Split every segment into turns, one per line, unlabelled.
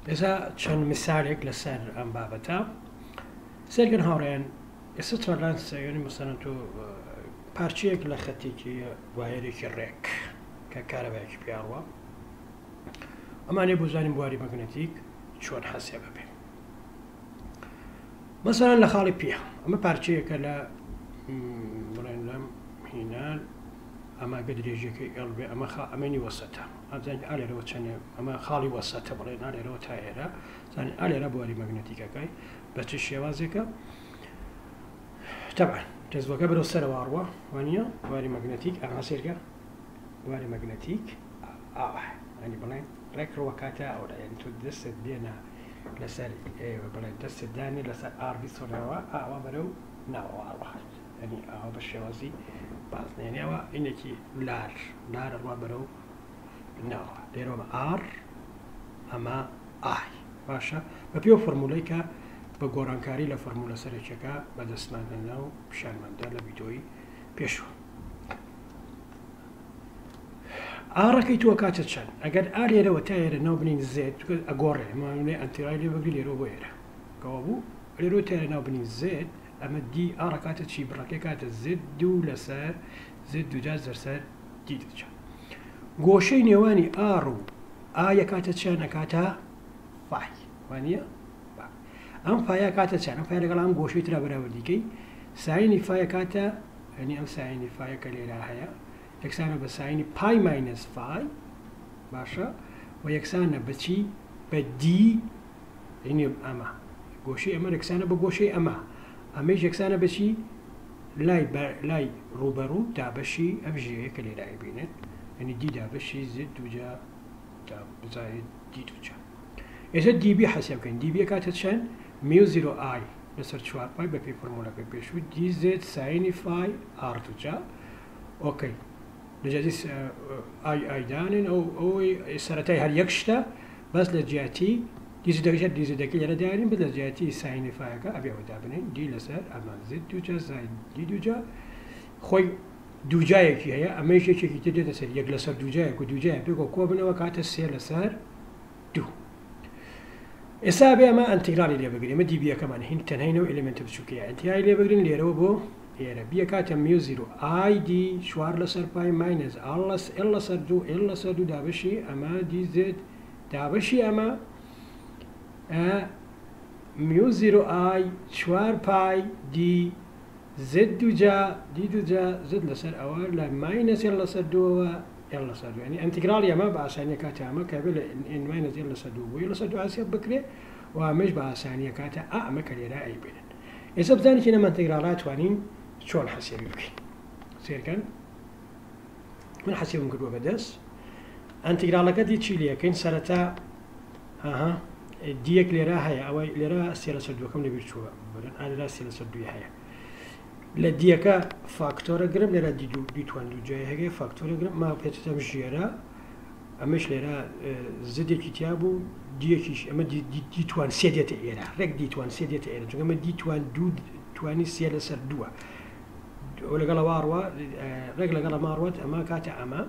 إذا كان مثالك لسر أم بابتا سيرجن هورين استرالانس يعني مثلا تو بارشيك لختيكي وايريك الريك ككهرباء بياروا أما أنا بوزاني بواري مغناطيك شلون حاسة به مثلا لخالي بيها أما بارشيك لا برينلم هنا أما قدر يجيك قلبي أما أماني وسطها أزين على روتشاني أما خالي وسطها برين على روتها هنا زين على ربواري مغناطيكا كاي بس الشيء وازيكا طبعا جذب قبل السنة واروا وانيا واري مغناطيك أما سيركا واري مغناطيك يعني برين ركر وكاتا أو يعني تدرس بينا لسر برين درس داني لسر بي صورة برو نوع يعني بالشوازي بعض يعني إنك لار برو نوع ديرو أما باشا ببيو فرموليكا بقرانكاري لفرمولا سريشكا بدسمان لناو بشان من دار لبيدوي بيشو ركي تو كاتشان أجد آلي رو تاير ناو بنين زيت أقوري ما مني أنت رايلي بقولي رو بويره كوابو رو تاير ناو بنين زيت أما دي ركات شي بركات زد دو لسر زد دو جازر سر دي تشان قوشي نيواني آية كاتشان أكاتا فاي وانيا أم فايا كاتا تشان أم فايا لقلام قوشي ترى براوديكي سايني فايا كاتا يعني أم سايني فايا كليلا هيا يكسانا بسايني باي ماينس فاي باشا ويكسانا بتشي بدي يعني أما قوشي أما يكسانا بقوشي أما أميش يكسانا بشي لاي روبرو تابشي أبجي كليلا يبينت يعني دي دابشي زد وجا تاب زايد دي وجا إذا دي بي حسب كان دي بي كاتا تشان ميو زيرو آي لسر شوار باي بكي فرمولا بيشو دي زد سايني فاي آر تجا أوكي لجازيس آي دانين أو سرتاي هل يكشتا بس لجاتي دي زدك يلا دارين بس لجاتي سايني فاي كا أبي ودابنين دي لسر أما زد دوجا زايد دي دوجا خوي دوجاية كي هي أما يشي كي تجي تسر يجلسر دوجاية بيقول كوبنا وكاتا سير لسر دو إسابة ما انتقالي اللي بقولي ما دي بيا كمان هين تنهينو إليمنت بشوكية انتقالي اللي بقولي اللي روبو يا بيا كاتم ميو زيرو آي دي شوار لسر باي ماينس إلا سر دو دابشي أما دي زد دابشي أما ميو زيرو آي شوار باي دي زد دوجا زد لسر أوار لا ماينس إلا سر دو يلا صدوا يعني انتقالية ما بعثانية كاتا ما كابل إن ماينس يلا صدوا عسيب بكري ومش بعثانية كاتا ما كلي رأي بينن إذا بزاني كنا من انتقالات وانين شلون حسيب يمكن سير كان من حسيب نقول وبدس انتقالك دي تشيليا كين سرتا ديك لرا هي أو لرا سيلا صدوا كم نبي شو بدن أنا لا سيلا صدوا هي لديكا فاكتور جرام لرا دي توان دو جاي هيك فاكتور جرام ما بيتم جيرا أمش لرا زد كتابو ديكيش أما دي توان سيديت إيرا رك دي توان سيديت إيرا جو أما دي توان دو تواني سيلا سر دوا ولا قلا واروا رك لا قلا ماروت أما كاتا أما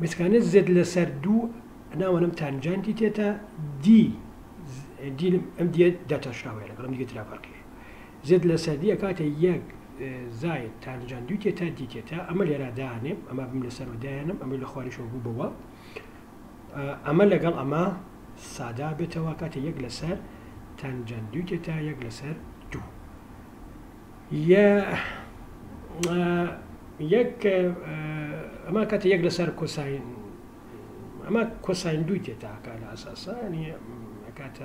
بس كان زد لسر دو أنا ونم تانجانتي تيتا دي أم دي داتا شراوية قلم دي تلا فرقي زد لسر دي كاتا يك زايد تانجان دو تيتا دي تيتا أما لرا دانم أما بملسر ودانم أما لخواري شو بوا أما لقال أما سادا بتواكات يجلسر تانجان دو تيتا يجلسر دو يا يك أما كات يجلسر كوساين أما كوساين دو تيتا على أساسا يعني كات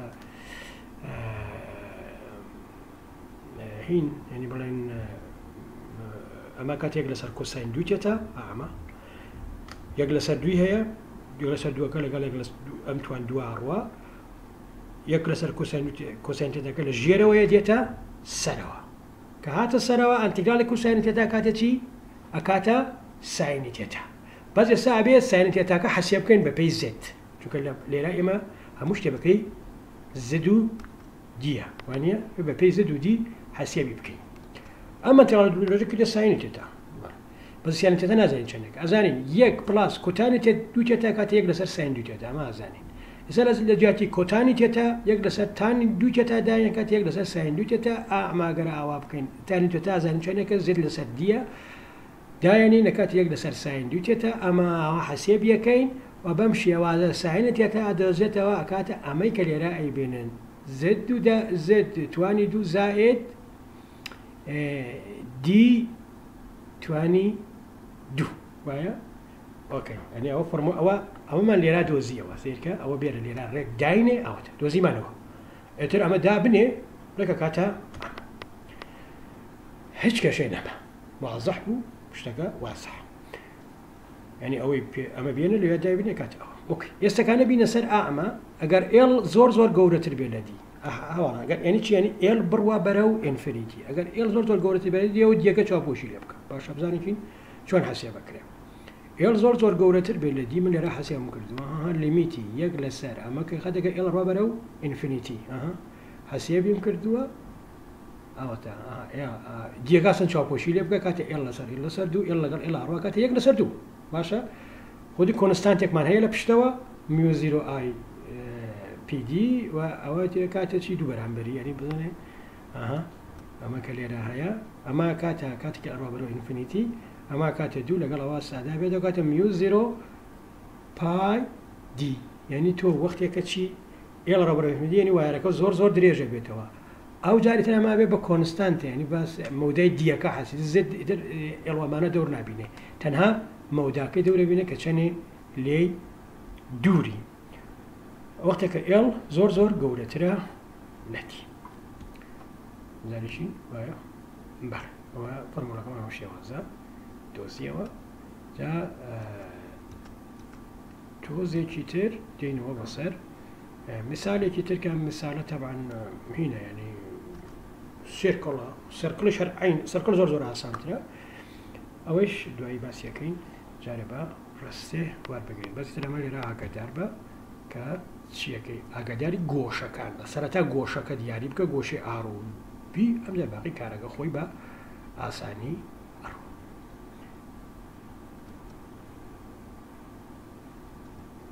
هين يعني بلين أما كات يجلسر كوساين دو تيتا أما يجلسر دو هي يجلسر دو كلا يجلس أم توان دو أروا يجلسر كوساين تيتا كلا جيرو يديتا سروا كهاتا سروا انتقال كوساين تيتا كاتشي أكاتا ساين تيتا بس الساعة ساين تيتا كحسب كين ببي زد شو كلا ليلا إما همش تبكي زدو ديا وانيا ببي زدو دي حسب يبكي أما ترى لوجيك كده ساين تيتا بس يعني تيتا نازلين شنك أزانين يك بلاس كوتاني تدو تيتا كات يجلسر ساين دو تيتا ما أزانين إذا لجاتي كوتاني تتا يجلس تاني دو تتا داين كات يجلس ساين دو تتا ما قرا أوابكين تاني تتا زين شنك زد لسدية دايني نكات يجلس ساين دو تتا أما حسيب يكين وبمشي وهذا ساين تتا أدرزت وأكات أميك لرأي بينن زد دا زد تواني دو زائد دي تواني دو ويا اوكي يعني او فرمو او ما اللي را دوزيه وسيركا او بير اللي را ريك داينه اوت دوزي ما له اتر اما دابني لك كاتا هيك كشيء نعم واضح مشتقه واضح يعني او اما بين اللي دايبني كاتا اوكي يستكان بين سر اعمى اگر ال زور قوره البلدي هوانا يعني شي يعني ال بروا برو انفينيتي اگر ال زور قوره البلدي يود يك تشابوشي لبك باش ابزاني فين شلون حسابك كلام ال زور قوره البلدي من اللي راح حساب ممكن ها ليميتي يك لسر اما كي خدك ال بروا برو انفينيتي حساب يمكن دوا اوتا يا ديغاسن تشابوشي لبك كات ال لسر دو ال قال ال اروا كات يك لسر دو باشا خودي كونستانتك مان هي لبشتوا ميو 0 اي بي دي واواتي كاتا شي دو برامبري يعني بزني اما كليرا هيا اما كاتا كاروا برو انفينيتي اما كاتا دو لقال واسع دا بيدو كاتا ميو 0 باي دي يعني تو وقت كتشي يلا ربرو انفينيتي يعني وايرك زور دريجه بيتوا او جاري تنا ما بي بكونستانت يعني بس مودي دي كحس زد يلا ما دور نابينه تنها مودا دور بينه كشني لي دوري وقتك ال زور قولة ترى نتي زالشي ويا بر وفرمولا كمان وشيء وزا دوسية جا توزي كتير دين وبصر مثال كتير كان مثال طبعا هنا يعني سيركل شرعين سيركل زور عسام ترى اوش دعي بس يكين جاربا رسته واربقين بس ترى ما لي راها كداربا ك چیەکەی ئاگاداری گۆشەکان سەرەتا گۆشەکە دیاری بکە گۆشەی ئاڕوو بی ئەم لە باقی کارەکە خۆی بە ئاسانی